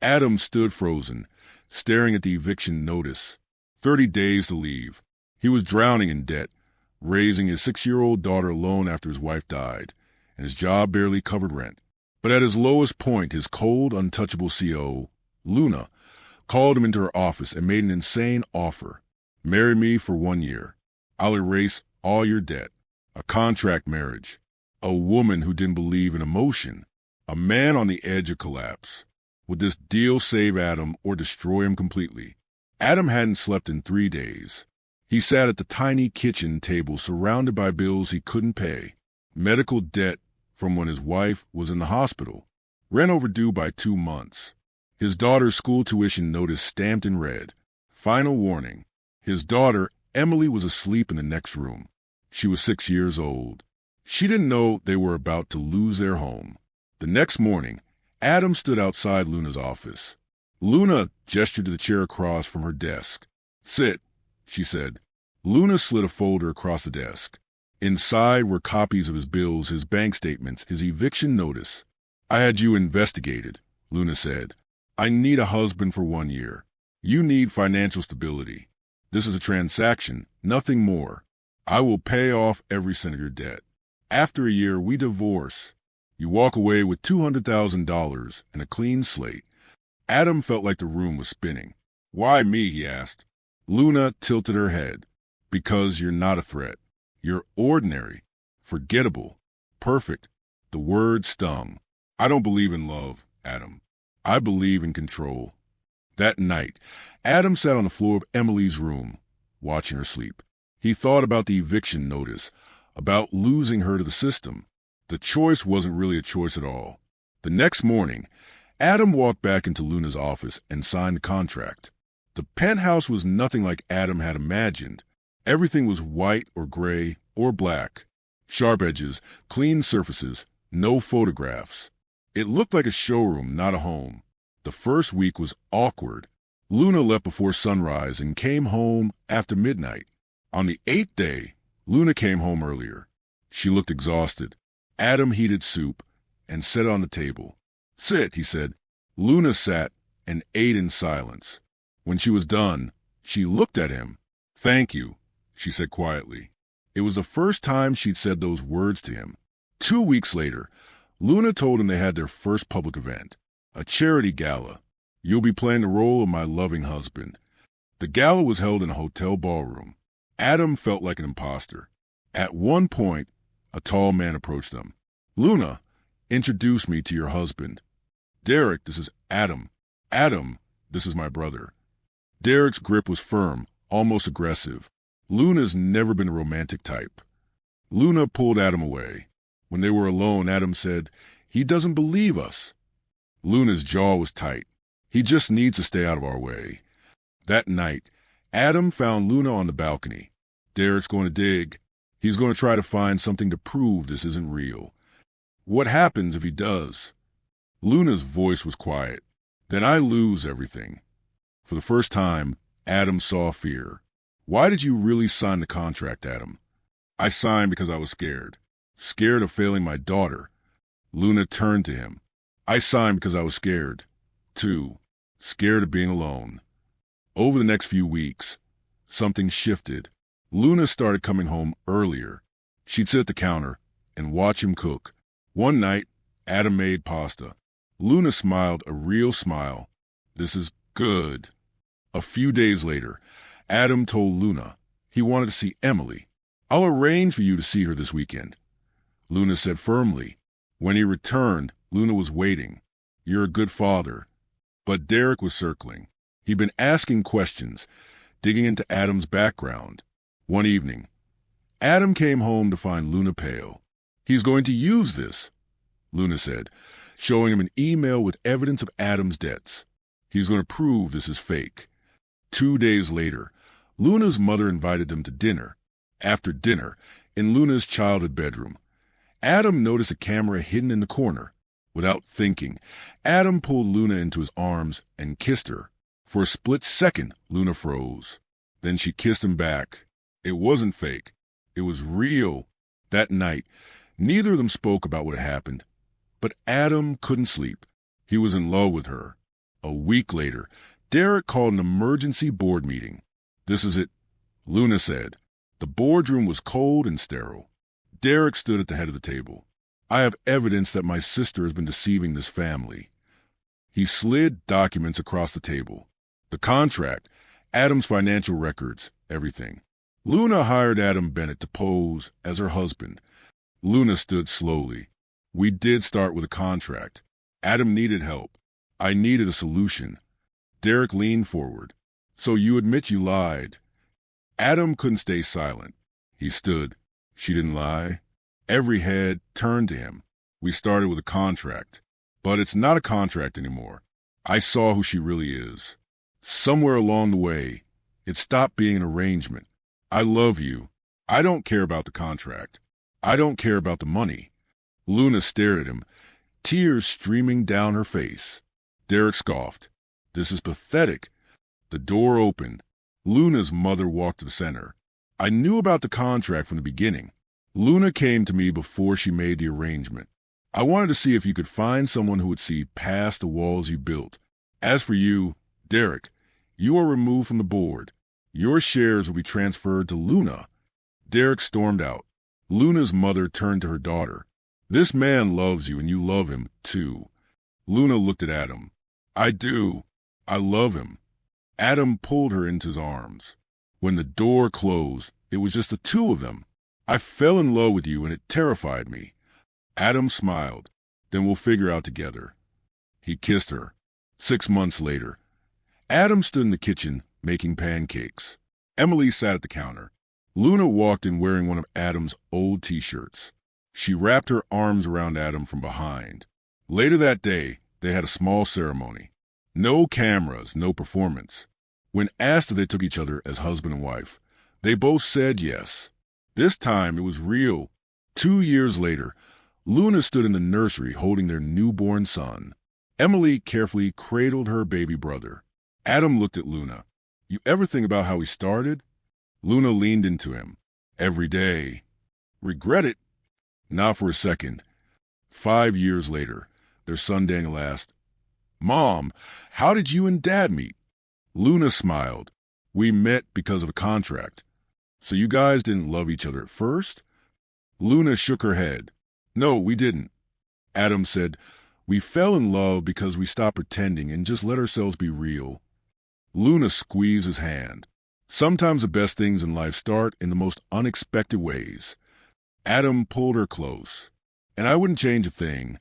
Adam stood frozen, staring at the eviction notice. 30 days to leave. He was drowning in debt, raising his 6-year-old daughter alone after his wife died, and his job barely covered rent. But at his lowest point, his cold, untouchable CO, Luna, called him into her office and made an insane offer. Marry me for 1 year. I'll erase all your debt. A contract marriage. A woman who didn't believe in emotion. A man on the edge of collapse. Would this deal save Adam or destroy him completely? Adam hadn't slept in 3 days. He sat at the tiny kitchen table surrounded by bills he couldn't pay. Medical debt from when his wife was in the hospital. Rent overdue by 2 months. His daughter's school tuition notice stamped in red. Final warning. His daughter, Emily, was asleep in the next room. She was 6 years old. She didn't know they were about to lose their home. The next morning, Adam stood outside Luna's office. Luna gestured to the chair across from her desk. "Sit," she said. Luna slid a folder across the desk. Inside were copies of his bills, his bank statements, his eviction notice. "I had you investigated," Luna said. "I need a husband for 1 year. You need financial stability. This is a transaction, nothing more. I will pay off every cent of your debt. After a year, we divorce. You walk away with $200,000 and a clean slate." Adam felt like the room was spinning. "Why me?" he asked. Luna tilted her head. "Because you're not a threat. You're ordinary, forgettable, perfect." The word stung. "I don't believe in love, Adam. I believe in control." That night, Adam sat on the floor of Emily's room, watching her sleep. He thought about the eviction notice, about losing her to the system. The choice wasn't really a choice at all. The next morning, Adam walked back into Luna's office and signed the contract. The penthouse was nothing like Adam had imagined. Everything was white or gray or black. Sharp edges, clean surfaces, no photographs. It looked like a showroom, not a home. The first week was awkward. Luna left before sunrise and came home after midnight. On the 8th day, Luna came home earlier. She looked exhausted. Adam heated soup and set it on the table. "Sit," he said. Luna sat and ate in silence. When she was done, she looked at him. "Thank you," she said quietly. It was the first time she'd said those words to him. 2 weeks later, Luna told him they had their first public event, a charity gala. "You'll be playing the role of my loving husband." The gala was held in a hotel ballroom. Adam felt like an imposter. At one point, a tall man approached them. "Luna, introduce me to your husband." "Derek, this is Adam." "Adam, this is my brother." Derek's grip was firm, almost aggressive. Luna's never been a romantic type. Luna pulled Adam away. When they were alone, Adam said, "He doesn't believe us." Luna's jaw was tight. "He just needs to stay out of our way." That night, Adam found Luna on the balcony. "Derek's going to dig. He's going to try to find something to prove this isn't real." "What happens if he does?" Luna's voice was quiet. "Then I lose everything." For the first time, Adam saw fear. "Why did you really sign the contract, Adam?" "I signed because I was scared. Scared of failing my daughter." Luna turned to him. "I signed because I was scared, too. Scared of being alone." Over the next few weeks, something shifted. Luna started coming home earlier. She'd sit at the counter and watch him cook. One night, Adam made pasta. Luna smiled a real smile. "This is good." A few days later, Adam told Luna he wanted to see Emily. "I'll arrange for you to see her this weekend," Luna said firmly. When he returned, Luna was waiting. "You're a good father." But Derek was circling. He'd been asking questions, digging into Adam's background. One evening, Adam came home to find Luna pale. "He's going to use this," Luna said, showing him an email with evidence of Adam's debts. "He's going to prove this is fake." 2 days later, Luna's mother invited them to dinner. After dinner, in Luna's childhood bedroom, Adam noticed a camera hidden in the corner. Without thinking, Adam pulled Luna into his arms and kissed her. For a split second, Luna froze. Then she kissed him back. It wasn't fake. It was real. That night, neither of them spoke about what had happened. But Adam couldn't sleep. He was in love with her. A week later, Derek called an emergency board meeting. "This is it," Luna said. The boardroom was cold and sterile. Derek stood at the head of the table. "I have evidence that my sister has been deceiving this family." He slid documents across the table. The contract, Adam's financial records, everything. Luna hired Adam Bennett to pose as her husband. Luna stood slowly. "We did start with a contract. Adam needed help. I needed a solution." Derek leaned forward. "So you admit you lied?" Adam couldn't stay silent. He stood. "She didn't lie?" Every head turned to him. "We started with a contract. But it's not a contract anymore. I saw who she really is. Somewhere along the way, it stopped being an arrangement. I love you. I don't care about the contract. I don't care about the money." Luna stared at him, tears streaming down her face. Derek scoffed. "This is pathetic." The door opened. Luna's mother walked to the center. "I knew about the contract from the beginning. Luna came to me before she made the arrangement. I wanted to see if you could find someone who would see past the walls you built. As for you, Derek, you are removed from the board. Your shares will be transferred to Luna." Derek stormed out. Luna's mother turned to her daughter. "This man loves you and you love him, too." Luna looked at Adam. "I do. I love him." Adam pulled her into his arms. When the door closed, it was just the two of them. "I fell in love with you and it terrified me." Adam smiled. "Then we'll figure out together." He kissed her. 6 months later, Adam stood in the kitchen making pancakes. Emily sat at the counter. Luna walked in wearing one of Adam's old T-shirts. She wrapped her arms around Adam from behind. Later that day, they had a small ceremony. No cameras, no performance. When asked if they took each other as husband and wife, they both said yes. This time it was real. 2 years later, Luna stood in the nursery holding their newborn son. Emily carefully cradled her baby brother. Adam looked at Luna. "You ever think about how we started?" Luna leaned into him. "Every day." "Regret it?" "Not for a second." 5 years later, their son Daniel asked, "Mom, how did you and Dad meet?" Luna smiled. "We met because of a contract." "So you guys didn't love each other at first?" Luna shook her head. "No, we didn't." Adam said, "We fell in love because we stopped pretending and just let ourselves be real." Luna squeezed his hand. "Sometimes the best things in life start in the most unexpected ways." Adam pulled her close. "And I wouldn't change a thing.